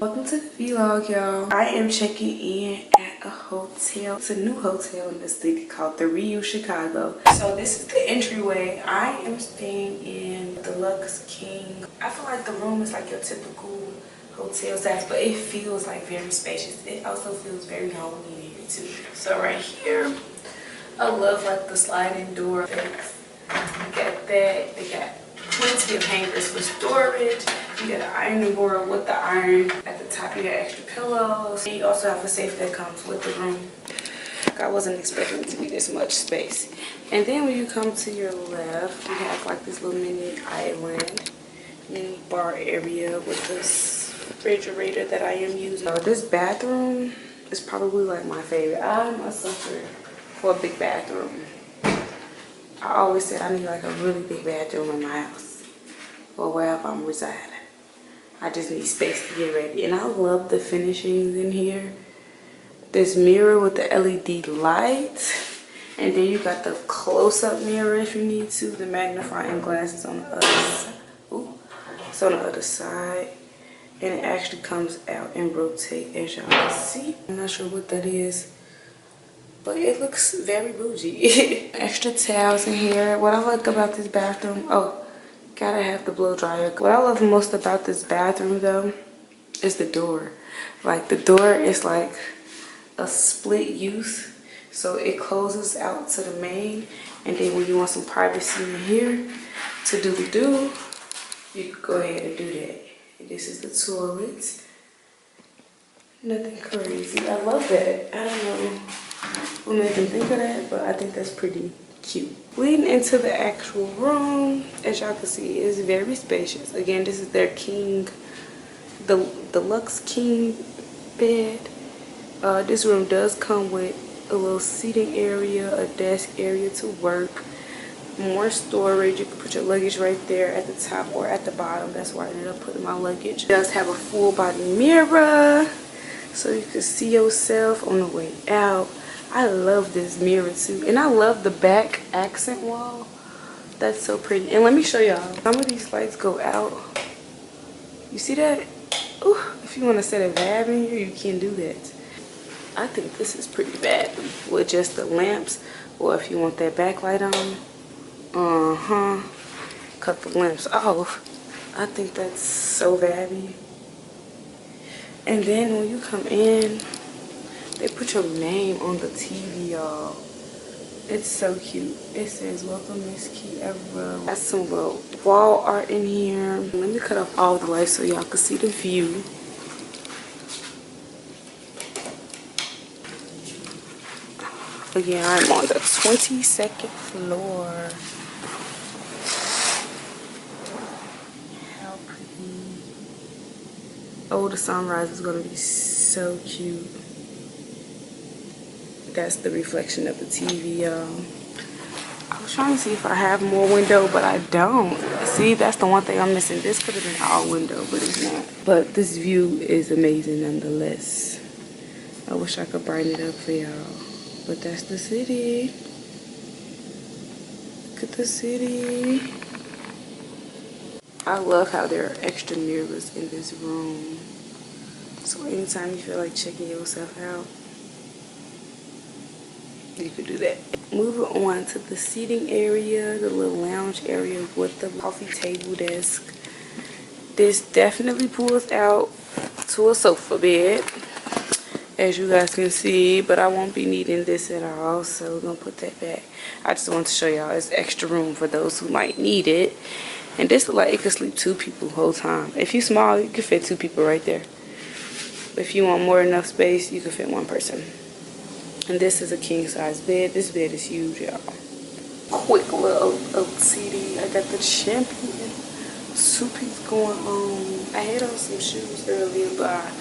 Welcome to the vlog, y'all. I am checking in at a hotel. It's a new hotel in the city called the Rio Chicago. So this is the entryway. I am staying in Deluxe King. I feel like the room is like your typical hotel size, but it feels like very spacious. It also feels very homey in here too. So right here, I love like the sliding door. You got that. They got plenty of hangers for storage. You got an ironing board with the iron. At the top you got extra pillows. And you also have a safe that comes with the room. I wasn't expecting it to be this much space. And then when you come to your left, you have like this little mini island, mini bar area with this refrigerator that I am using. So this bathroom is probably like my favorite. I'm a sucker for a big bathroom. I always said I need like a really big bathroom in my house or wherever I'm residing. I just need space to get ready. And I love the finishings in here. This mirror with the LED lights. And then you got the close-up mirror if you need to. The magnifying glasses on the other side. Ooh, it's on the other side. And it actually comes out and rotates, as y'all can see. I'm not sure what that is, but it looks very bougie. Extra towels in here. What I like about this bathroom, oh, gotta have the blow dryer. What I love most about this bathroom though is the door. Like the door is like a split use, so it closes out to the main, and then when you want some privacy in here to do, you can go ahead and do that. And this is the toilet. Nothing crazy. I love that. I don't know what made them think of that, but I think that's pretty cute. Leading into the actual room, as y'all can see, is very spacious. Again, this is their king, the deluxe king bed. This room does come with a little seating area, a desk area to work, more storage. You can put your luggage right there at the top or at the bottom. That's where I ended up putting my luggage. It does have a full body mirror, so you can see yourself on the way out. I love this mirror too, and I love the back accent wall. That's so pretty. And let me show y'all, some of these lights go out. You see that? Ooh, if you want to set a vibe in here, you can do that. I think this is pretty bad with just the lamps, or if you want that backlight on, cut the lamps off. I think that's so vibey. And then when you come in, they put your name on the TV, y'all. It's so cute. It says, "Welcome, Miss Kiera." Got some little wall art in here. Let me cut off all the lights so y'all can see the view. Again, I'm on the 22nd floor. How pretty. Oh, the sunrise is going to be so cute. That's the reflection of the TV, y'all. I was trying to see if I have more window, but I don't. See, that's the one thing I'm missing. This could have been all window, but it's not. But this view is amazing nonetheless. I wish I could brighten it up for y'all. But that's the city. Look at the city. I love how there are extra mirrors in this room. So anytime you feel like checking yourself out, you could do that. Moving on to the seating area, the little lounge area with the coffee table desk. This definitely pulls out to a sofa bed, as you guys can see, but I won't be needing this at all, so we're gonna put that back. I just want to show y'all it's extra room for those who might need it. And this is like, it could sleep 2 people the whole time. If you're small, you can fit 2 people right there. If you want more enough space, you can fit 1 person. And this is a king size bed. This bed is huge, y'all. Quick little OTD. I got the champion 2-piece going on. I had on some shoes earlier, but I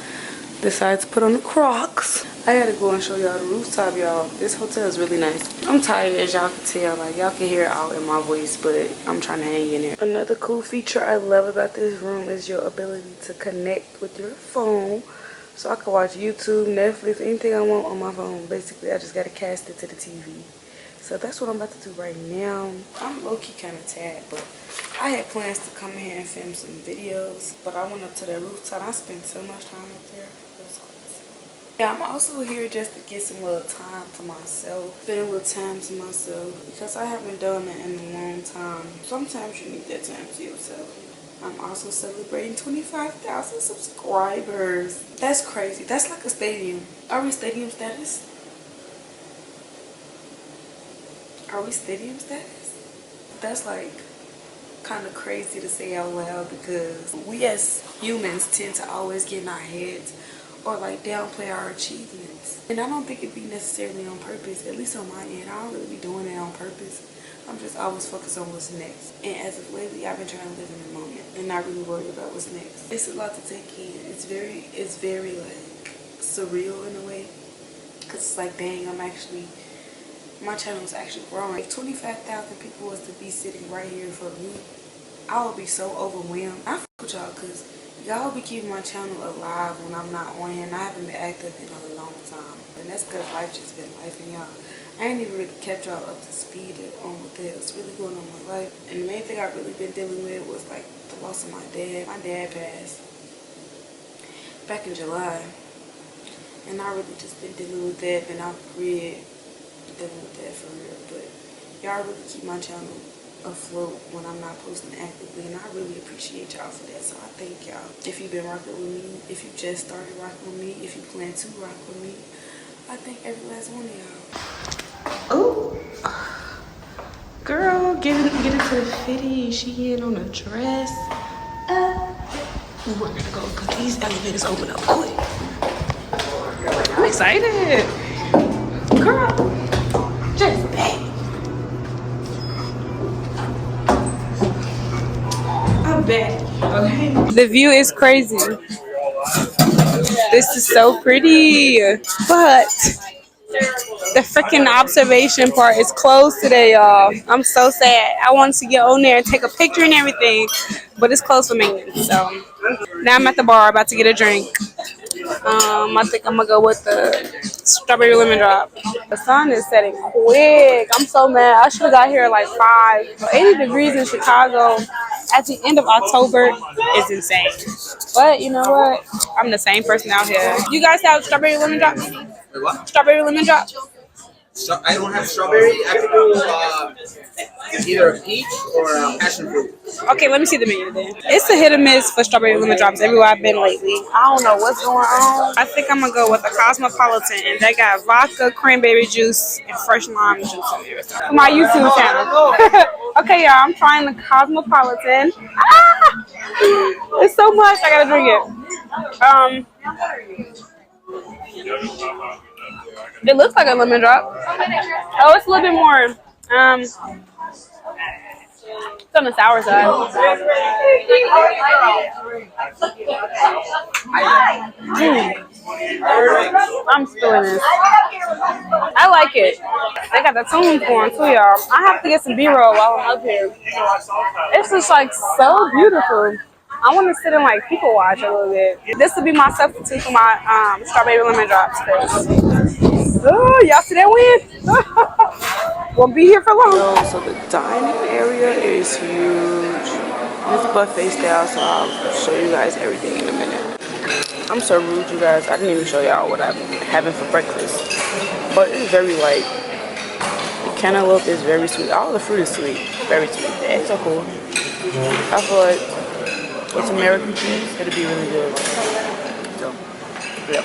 decided to put on the Crocs. I gotta go and show y'all the rooftop, y'all. This hotel is really nice. I'm tired, as y'all can tell. Like, y'all can hear it all in my voice, but I'm trying to hang in there. Another cool feature I love about this room is your ability to connect with your phone. So I can watch YouTube, Netflix, anything I want on my phone. Basically, I just gotta cast it to the TV. So that's what I'm about to do right now. I'm low-key kind of tired, but I had plans to come here and film some videos, but I went up to the rooftop. I spent so much time up there. It was crazy. Yeah, I'm also here just to get some little time to myself. Spend a little time to myself because I haven't done that in a long time. Sometimes you need that time to yourself. I'm also celebrating 25,000 subscribers. That's crazy. That's like a stadium. Are we stadium status? Are we stadium status? That's like kind of crazy to say out loud because we as humans tend to always get in our heads or like downplay our achievements. And I don't think it'd be necessarily on purpose, at least on my end. I don't really be doing that on purpose. I'm just always focused on what's next. And as of lately, I've been trying to live in the moment and not really worry about what's next. It's a lot to take in. It's very like surreal in a way. Cause it's like, dang, my channel is actually growing. If 25,000 people was to be sitting right here for me, I would be so overwhelmed. I fuck with y'all cause y'all be keeping my channel alive when I'm not on here and I haven't been active in a long time. And that's cause life just been life and y'all. I ain't even really kept y'all up to speed on what the hell's really going on in my life. And the main thing I've really been dealing with was like the loss of my dad. My dad passed back in July. And I really just been dealing with that, been off the grid, dealing with that for real. But y'all really keep my channel afloat when I'm not posting actively. And I really appreciate y'all for that. So I thank y'all. If you've been rocking with me, if you just started rocking with me, if you plan to rock with me, I thank every last one of y'all. Oh, girl, get into the fitty. She in on a dress. We're gonna go because these elevators open up quick. I'm excited. Girl, just bang. I'm back, okay? The view is crazy. This is so pretty, but the freaking observation part is closed today, y'all. I'm so sad. I wanted to get on there and take a picture and everything, but it's closed for maintenance. So now I'm at the bar about to get a drink. I think I'm gonna go with the strawberry lemon drop. The sun is setting quick. I'm so mad. I should have got here at like 5. 80 degrees in Chicago at the end of October is insane. But you know what? I'm the same person out here. You guys have strawberry lemon drop? Wait, what? Strawberry lemon drop? I don't have strawberry. I can do either a peach or a passion fruit. Okay, let me see the menu then. It's a hit or miss for strawberry lemon drops everywhere I've been lately. I don't know what's going on. I think I'm gonna go with a Cosmopolitan, and they got vodka, cranberry juice, and fresh lime juice in there. For my YouTube channel. Okay, y'all, I'm trying the Cosmopolitan. Ah! It's so much. I gotta drink it. It looks like a lemon drop. Oh, it's a little bit more. It's on the sour side. I'm spilling this. I like it. They got the tunes going too, y'all. I have to get some B-roll while I'm up here. It's just like so beautiful. I want to sit and like people watch a little bit. This would be my substitute for my strawberry lemon drops. Oh, y'all see that wind? Won't be here for long. So the dining area is huge. It's buffet style, so I'll show you guys everything in a minute. I'm so rude, you guys. I didn't even show y'all what I'm having for breakfast. But it's very light. The cantaloupe is very sweet. All the fruit is sweet. Very sweet. The eggs are cool. I feel like with American cheese, it'll be really good. So, yeah.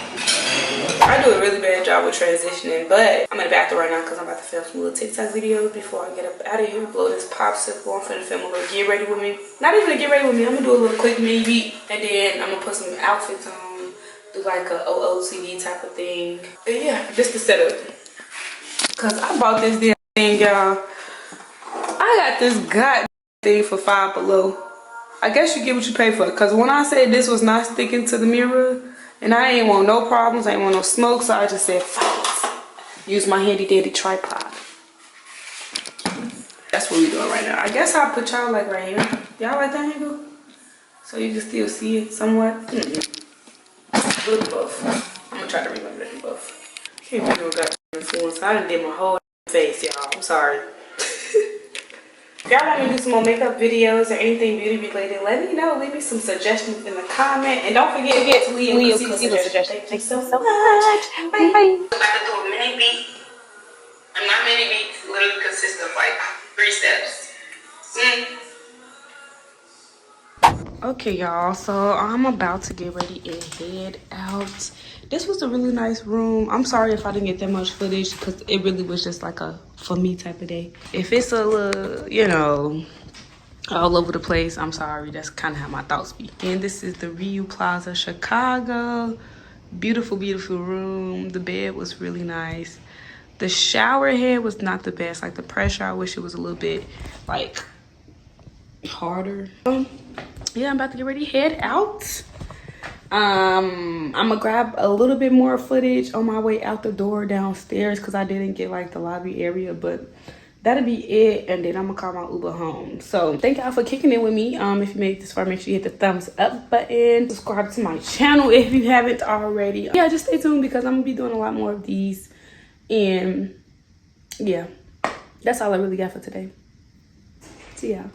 I do a really bad job with transitioning, but I'm in the bathroom right now because I'm about to film some little TikTok videos before I get up out of here. Blow this popsicle. I'm finna film a little get ready with me. Not even a get ready with me. I'm gonna do a little quick maybe, and then I'm gonna put some outfits on, do like a OOTD type of thing. And yeah, just the setup. Cause I bought this damn thing, y'all. I got this goddamn thing for $5 Below. I guess you get what you pay for. Cause when I said this was not sticking to the mirror, and I ain't want no problems, I ain't want no smoke, so I just said fight. Use my handy dandy tripod. That's what we doing right now. I guess I'll put y'all like right here. Y'all like that angle? So you can still see it somewhat. Look buff. I'm gonna try to remember that buff. Can't be no goddamn influence. I done did my whole face, y'all. I'm sorry. If y'all want me to do some more makeup videos or anything beauty related, let me know. Leave me some suggestions in the comment. And don't forget to leave your concealer suggestions. Thank you so much. Bye. I'm about to do a mini beat. And my mini beats literally consist of like 3 steps. Okay, y'all, so I'm about to get ready and head out. This was a really nice room. I'm sorry if I didn't get that much footage because it really was just like a for me type of day. If it's a little, you know, all over the place, I'm sorry. That's kind of how my thoughts be. And this is the Plaza, Chicago. Beautiful, beautiful room. The bed was really nice. The shower head was not the best. Like the pressure, I wish it was a little bit like harder. Yeah, I'm about to get ready to head out. I'm gonna grab a little bit more footage on my way out the door downstairs because I didn't get like the lobby area, but that'll be it. And then I'm gonna call my Uber home. So thank y'all for kicking it with me. If you made it this far, make sure you hit the thumbs up button. Subscribe to my channel if you haven't already. Yeah, just stay tuned because I'm gonna be doing a lot more of these. And yeah, that's all I really got for today. See y'all.